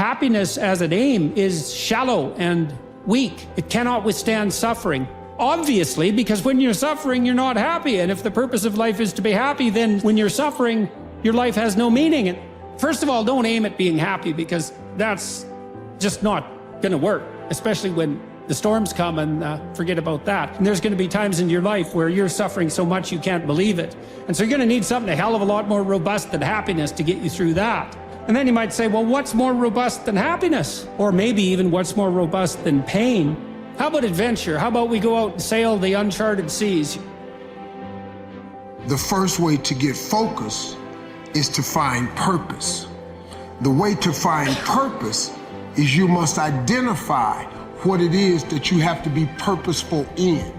Happiness as an aim is shallow and weak. It cannot withstand suffering. Obviously, because when you're suffering, you're not happy. And if the purpose of life is to be happy, then when you're suffering, your life has no meaning. And first of all, don't aim at being happy, because that's just not going to work, especially when the storms come, and forget about that. And there's going to be times in your life where you're suffering so much you can't believe it. And so you're going to need something a hell of a lot more robust than happiness to get you through that. And then you might say, well, what's more robust than happiness? Or maybe even what's more robust than pain? How about adventure? How about we go out and sail the uncharted seas? The first way to get focus is to find purpose. The way to find purpose is you must identify what it is that you have to be purposeful in.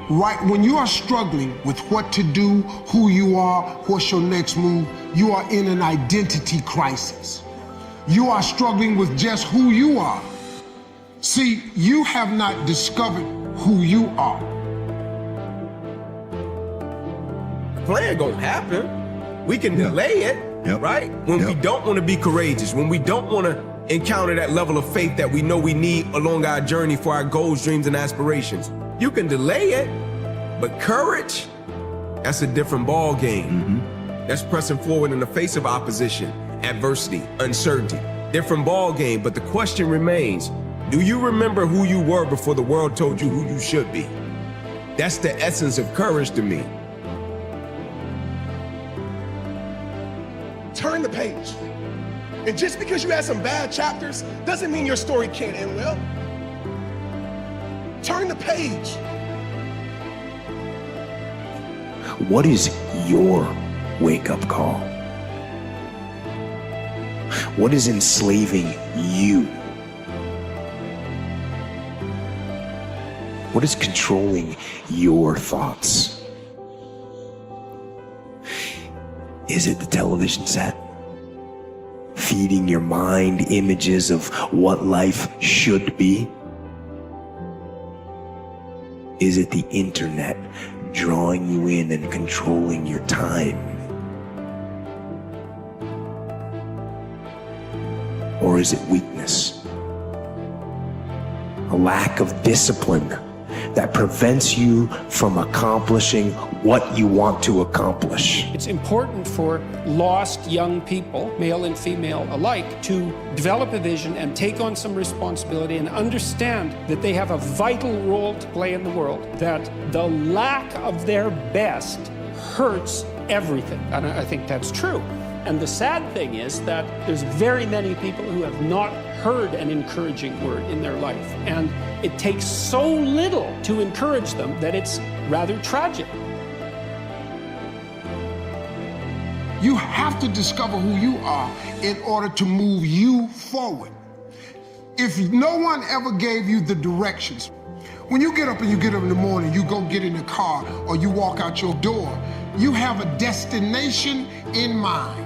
Right when you are struggling with what to do, who you are, what's your next move, you are in an identity crisis. You are struggling with just who you are. See, you have not discovered who you are. Plan gonna happen. We can delay it, right? When we don't want to be courageous, when we don't want to encounter that level of faith that we know we need along our journey for our goals, dreams, and aspirations. You can delay it, but courage, that's a different ball game. That's pressing forward in the face of opposition, adversity, uncertainty. Different ball game, but the question remains, do you remember who you were before the world told you who you should be? That's the essence of courage to me. Turn the page. And just because you had some bad chapters doesn't mean your story can't end well. Turn the page. What is your wake-up call? What is enslaving you? What is controlling your thoughts? Is it the television set? Feeding your mind images of what life should be? Is it the internet drawing you in and controlling your time? Or is it weakness? A lack of discipline that prevents you from accomplishing what you want to accomplish. It's important for lost young people, male and female alike, to develop a vision and take on some responsibility and understand that they have a vital role to play in the world, that the lack of their best hurts everything. And I think that's true. And the sad thing is that there's very many people who have not heard an encouraging word in their life. And it takes so little to encourage them that it's rather tragic. You have to discover who you are in order to move you forward. If no one ever gave you the directions, when you get up in the morning, you go get in the car or you walk out your door, you have a destination in mind.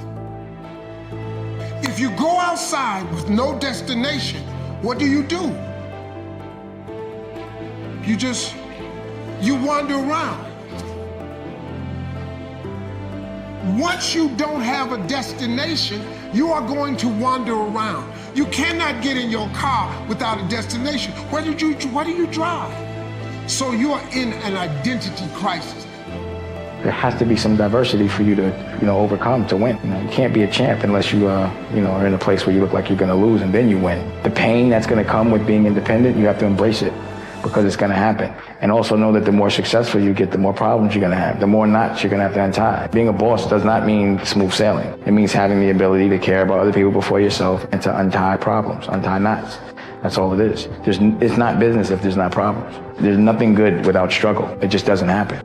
If you go outside with no destination, what do? You wander around. Once you don't have a destination, you are going to wander around. You cannot get in your car without a destination. What do you drive? So you are in an identity crisis. There has to be some diversity for you to, overcome, to win. You can't be a champ unless you, are in a place where you look like you're going to lose and then you win. The pain that's going to come with being independent, you have to embrace it because it's going to happen. And also know that the more successful you get, the more problems you're going to have, the more knots you're going to have to untie. Being a boss does not mean smooth sailing. It means having the ability to care about other people before yourself and to untie problems, untie knots. That's all it is. It's not business if there's not problems. There's nothing good without struggle. It just doesn't happen.